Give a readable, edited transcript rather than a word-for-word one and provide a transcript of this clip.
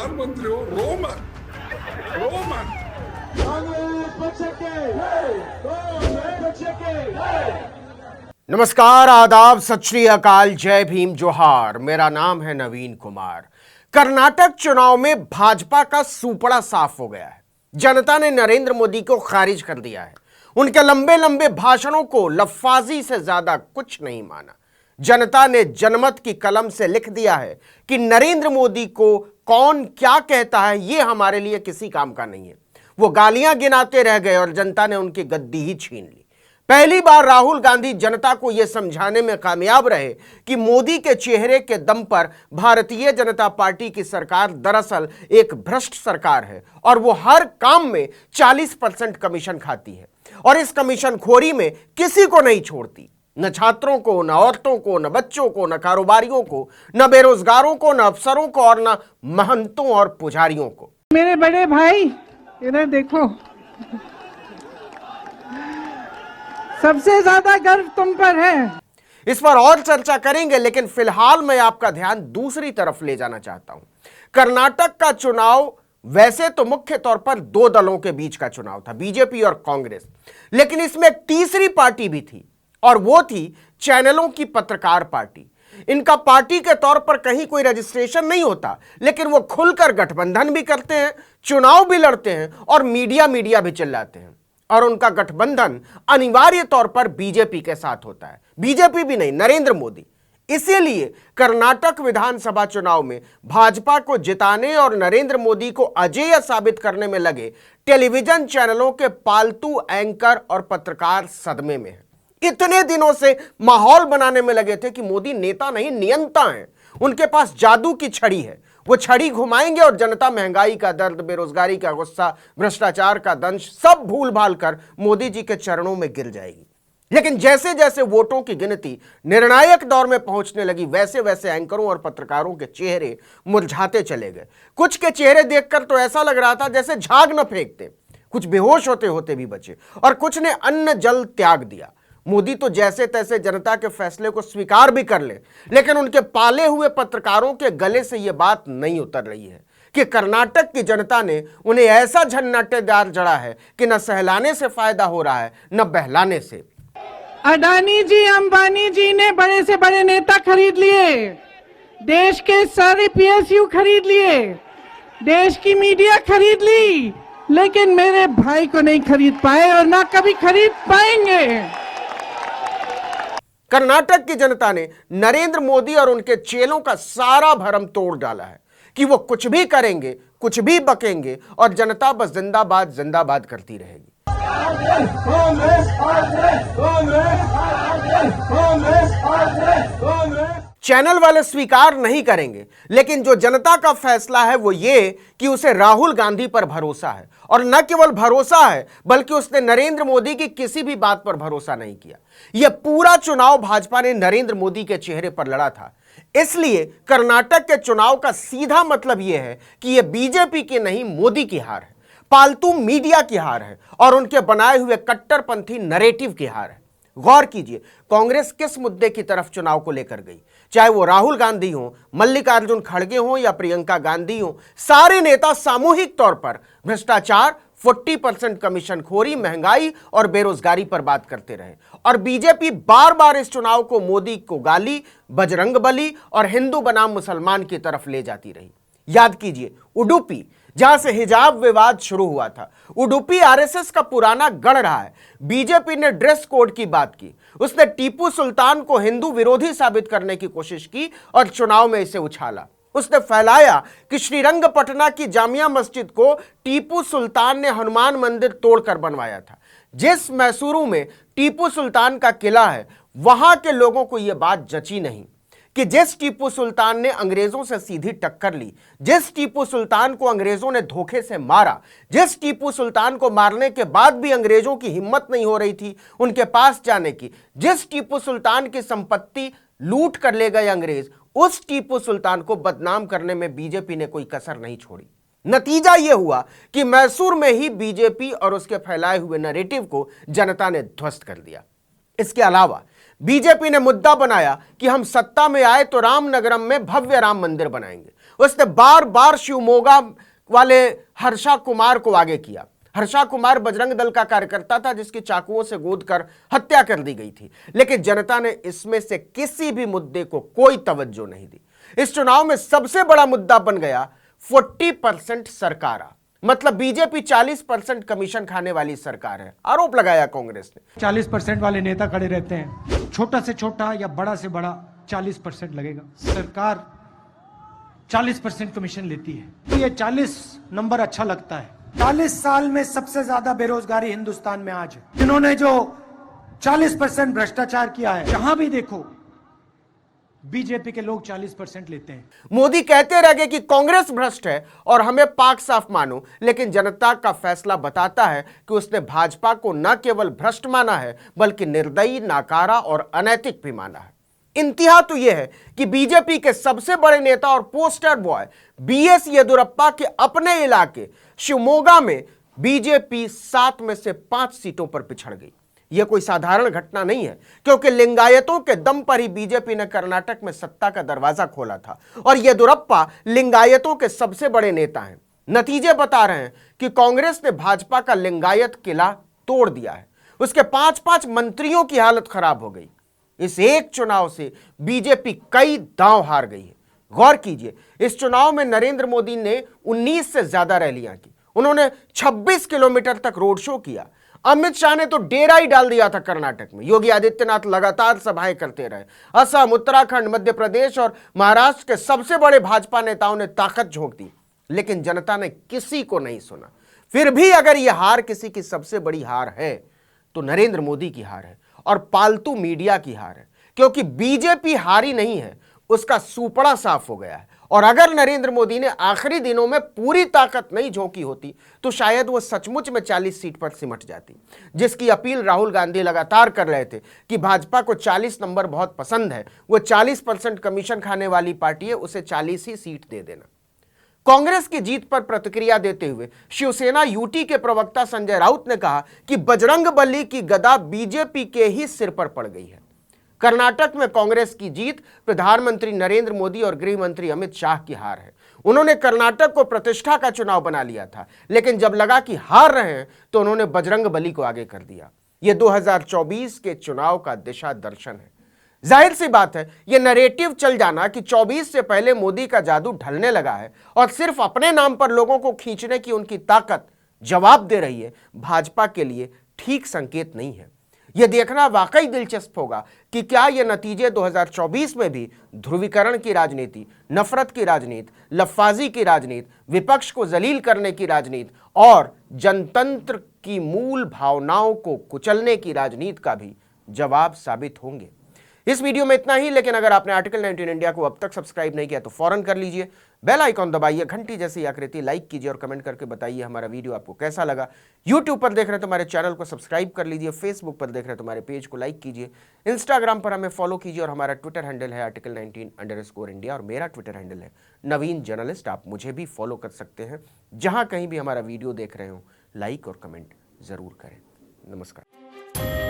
प्रधानमंत्री हो, Roman Roman नमस्कार, आदाब, सत श्री अकाल, जय भीम, जोहार। मेरा नाम है नवीन कुमार। कर्नाटक चुनाव में भाजपा का सूपड़ा साफ हो गया है। जनता ने नरेंद्र मोदी को खारिज कर दिया है। उनके लंबे लंबे भाषणों को लफ्फाजी से ज्यादा कुछ नहीं माना। जनता ने जनमत की कलम से लिख दिया है कि नरेंद्र मोदी को कौन क्या कहता है यह हमारे लिए किसी काम का नहीं है। वो गालियां गिनाते रह गए और जनता ने उनकी गद्दी ही छीन ली। पहली बार राहुल गांधी जनता को यह समझाने में कामयाब रहे कि मोदी के चेहरे के दम पर भारतीय जनता पार्टी की सरकार दरअसल एक भ्रष्ट सरकार है और वो हर काम में 40% कमीशन खाती है और इस कमीशन खोरी में किसी को नहीं छोड़ती। न छात्रों को, न औरतों को, न बच्चों को, न कारोबारियों को, न बेरोजगारों को, न अफसरों को और न महंतों और पुजारियों को। मेरे बड़े भाई इधर देखो, सबसे ज्यादा गर्व तुम पर है। इस पर और चर्चा करेंगे, लेकिन फिलहाल मैं आपका ध्यान दूसरी तरफ ले जाना चाहता हूं। कर्नाटक का चुनाव वैसे तो मुख्य तौर पर दो दलों के बीच का चुनाव था, बीजेपी और कांग्रेस, लेकिन इसमें एक तीसरी पार्टी भी थी और वो थी चैनलों की पत्रकार पार्टी। इनका पार्टी के तौर पर कहीं कोई रजिस्ट्रेशन नहीं होता, लेकिन वो खुलकर गठबंधन भी करते हैं, चुनाव भी लड़ते हैं और मीडिया भी चिल्लाते हैं। और उनका गठबंधन अनिवार्य तौर पर बीजेपी के साथ होता है। बीजेपी भी नहीं, नरेंद्र मोदी। इसीलिए कर्नाटक विधानसभा चुनाव में भाजपा को जिताने और नरेंद्र मोदी को अजेय साबित करने में लगे टेलीविजन चैनलों के पालतू एंकर और पत्रकार सदमे में हैं। इतने दिनों से माहौल बनाने में लगे थे कि मोदी नेता नहीं, नियंता हैं। उनके पास जादू की छड़ी है, वो छड़ी घुमाएंगे और जनता महंगाई का दर्द, बेरोजगारी का गुस्सा, भ्रष्टाचार का दंश सब भूल भाल कर मोदी जी के चरणों में गिर जाएगी। लेकिन जैसे जैसे वोटों की गिनती निर्णायक दौर में पहुंचने लगी, वैसे वैसे एंकरों और पत्रकारों के चेहरे मुरझाते चले गए। कुछ के चेहरे देखकर तो ऐसा लग रहा था जैसे झाग न फेंकते, कुछ बेहोश होते होते भी बचे और कुछ ने अन्न जल त्याग दिया। मोदी तो जैसे तैसे जनता के फैसले को स्वीकार भी कर ले, लेकिन उनके पाले हुए पत्रकारों के गले से यह बात नहीं उतर रही है कि कर्नाटक की जनता ने उन्हें ऐसा झन्नाटेदार जड़ा है कि न सहलाने से फायदा हो रहा है न बहलाने से। अडानी जी, अंबानी जी ने बड़े से बड़े नेता खरीद लिए, देश के सारे पीएसयू खरीद लिए, देश की मीडिया खरीद ली, लेकिन मेरे भाई को नहीं खरीद पाए और ना कभी खरीद पाएंगे। कर्नाटक की जनता ने नरेंद्र मोदी और उनके चेलों का सारा भरम तोड़ डाला है कि वो कुछ भी करेंगे, कुछ भी बकेंगे और जनता बस जिंदाबाद जिंदाबाद करती रहेगी। चैनल वाले स्वीकार नहीं करेंगे, लेकिन जो जनता का फैसला है वो ये कि उसे राहुल गांधी पर भरोसा है और न केवल भरोसा है बल्कि उसने नरेंद्र मोदी की किसी भी बात पर भरोसा नहीं किया। यह पूरा चुनाव भाजपा ने नरेंद्र मोदी के चेहरे पर लड़ा था। इसलिए कर्नाटक के चुनाव का सीधा मतलब यह है कि यह बीजेपी की नहीं, मोदी की हार है, पालतू मीडिया की हार है और उनके बनाए हुए कट्टरपंथी नैरेटिव की हार है। गौर कीजिए, कांग्रेस किस मुद्दे की तरफ चुनाव को लेकर गई, चाहे वो राहुल गांधी हो, मल्लिकार्जुन खड़गे हो या प्रियंका गांधी हो, सारे नेता सामूहिक तौर पर भ्रष्टाचार, 40% कमीशन खोरी, महंगाई और बेरोजगारी पर बात करते रहे। और बीजेपी बार बार इस चुनाव को मोदी को गाली, बजरंगबली और हिंदू बनाम मुसलमान की तरफ ले जाती रही। याद कीजिए, उडुपी, जहां से हिजाब विवाद शुरू हुआ था, उडुपी आरएसएस का पुराना गढ़ रहा है। बीजेपी ने ड्रेस कोड की बात की, उसने टीपू सुल्तान को हिंदू विरोधी साबित करने की कोशिश की और चुनाव में इसे उछाला। उसने फैलाया कि श्रीरंगपटना की जामिया मस्जिद को टीपू सुल्तान ने हनुमान मंदिर तोड़कर बनवाया था। जिस मैसूरू में टीपू सुल्तान का किला है, वहां के लोगों को यह बात जची नहीं कि जिस टीपू सुल्तान ने अंग्रेजों से सीधी टक्कर ली, जिस टीपू सुल्तान को अंग्रेजों ने धोखे से मारा, जिस टीपू सुल्तान को मारने के बाद भी अंग्रेजों की हिम्मत नहीं हो रही थी उनके पास जाने की, जिस टीपू सुल्तान की संपत्ति लूट कर ले गए अंग्रेज, उस टीपू सुल्तान को बदनाम करने में बीजेपी ने कोई कसर नहीं छोड़ी। नतीजा यह हुआ कि मैसूर में ही बीजेपी और उसके फैलाए हुए नैरेटिव को जनता ने ध्वस्त कर दिया। इसके अलावा बीजेपी ने मुद्दा बनाया कि हम सत्ता में आए तो रामनगरम में भव्य राम मंदिर बनाएंगे। उसने बार बार शिवमोगा वाले हर्षा कुमार को आगे किया। हर्षा कुमार बजरंग दल का कार्यकर्ता था जिसकी चाकुओं से गोद कर हत्या कर दी गई थी, लेकिन जनता ने इसमें से किसी भी मुद्दे को कोई तवज्जो नहीं दी। इस चुनाव में सबसे बड़ा मुद्दा बन गया 40% सरकार, मतलब बीजेपी 40% कमीशन खाने वाली सरकार है, आरोप लगाया कांग्रेस ने। 40% वाले नेता खड़े रहते हैं, छोटा से छोटा या बड़ा से बड़ा 40% लगेगा। सरकार 40% कमीशन लेती है, तो ये 40 नंबर अच्छा लगता है। 40 साल में सबसे ज्यादा बेरोजगारी हिंदुस्तान में आज है। जिन्होंने जो 40% भ्रष्टाचार किया है, जहां भी देखो बीजेपी के लोग 40% लेते हैं। मोदी कहते रह गए कि कांग्रेस भ्रष्ट है और हमें पाक साफ मानो, लेकिन जनता का फैसला बताता है कि उसने भाजपा को न केवल भ्रष्ट माना है बल्कि निर्दयी, नाकारा और अनैतिक भी माना है। इंतहा तो यह है कि बीजेपी के सबसे बड़े नेता और पोस्टर बॉय बीएस येदियुरप्पा के अपने इलाके शिवमोगा में बीजेपी 7 में से 5 सीटों पर पिछड़ गई। यह कोई साधारण घटना नहीं है, क्योंकि लिंगायतों के दम पर ही बीजेपी ने कर्नाटक में सत्ता का दरवाजा खोला था और येदियुरप्पा लिंगायतों के सबसे बड़े नेता हैं। नतीजे बता रहे हैं कि कांग्रेस ने भाजपा का लिंगायत किला तोड़ दिया है। उसके 5-5 मंत्रियों की हालत खराब हो गई। इस एक चुनाव से बीजेपी कई दांव हार गई है। गौर कीजिए, इस चुनाव में नरेंद्र मोदी ने 19 से ज्यादा रैलियां की। उन्होंने 26 किलोमीटर तक रोड शो किया। अमित शाह ने तो डेरा ही डाल दिया था कर्नाटक में। योगी आदित्यनाथ लगातार सभाएं करते रहे। असम, उत्तराखंड, मध्य प्रदेश और महाराष्ट्र के सबसे बड़े भाजपा नेताओं ने ताकत झोंक दी, लेकिन जनता ने किसी को नहीं सुना। फिर भी अगर यह हार किसी की सबसे बड़ी हार है तो नरेंद्र मोदी की हार है और पालतू मीडिया की हार है, क्योंकि बीजेपी हारी नहीं है, उसका सूपड़ा साफ हो गया है। और अगर नरेंद्र मोदी ने आखिरी दिनों में पूरी ताकत नहीं झोंकी होती तो शायद वो सचमुच में 40 सीट पर सिमट जाती, जिसकी अपील राहुल गांधी लगातार कर रहे थे कि भाजपा को 40 नंबर बहुत पसंद है, वो 40% कमीशन खाने वाली पार्टी है, उसे 40 ही सीट दे देना। कांग्रेस की जीत पर प्रतिक्रिया देते हुए शिवसेना यूटी के प्रवक्ता संजय राउत ने कहा कि बजरंगबली की गदा बीजेपी के ही सिर पर पड़ गई है। कर्नाटक में कांग्रेस की जीत प्रधानमंत्री नरेंद्र मोदी और गृह मंत्री अमित शाह की हार है। उन्होंने कर्नाटक को प्रतिष्ठा का चुनाव बना लिया था, लेकिन जब लगा कि हार रहे हैं तो उन्होंने बजरंगबली को आगे कर दिया। यह 2024 के चुनाव का दिशा दर्शन है। जाहिर सी बात है, यह नैरेटिव चल जाना कि 24 से पहले मोदी का जादू ढलने लगा है और सिर्फ अपने नाम पर लोगों को खींचने की उनकी ताकत जवाब दे रही है, भाजपा के लिए ठीक संकेत नहीं है। यह देखना वाकई दिलचस्प होगा कि क्या यह नतीजे 2024 में भी ध्रुवीकरण की राजनीति, नफरत की राजनीति, लफाजी की राजनीति, विपक्ष को जलील करने की राजनीति और जनतंत्र की मूल भावनाओं को कुचलने की राजनीति का भी जवाब साबित होंगे। इस वीडियो में इतना ही, लेकिन अगर आपने आर्टिकल 19 इंडिया को अब तक सब्सक्राइब नहीं किया तो फौरन कर लीजिए। बेल आइकॉन दबाइए, घंटी जैसी आकृति लाइक कीजिए और कमेंट करके बताइए हमारा वीडियो आपको कैसा लगा। यूट्यूब पर देख रहे तो हमारे चैनल को सब्सक्राइब कर लीजिए, फेसबुक पर देख रहे तो हमारे पेज को लाइक कीजिए, इंस्टाग्राम पर हमें फॉलो कीजिए और हमारा ट्विटर हैंडल है आर्टिकल 19_ इंडिया और मेरा ट्विटर हैंडल है नवीन जर्नलिस्ट। आप मुझे भी फॉलो कर सकते हैं। जहां कहीं भी हमारा वीडियो देख रहे हो, लाइक और कमेंट जरूर करें। नमस्कार।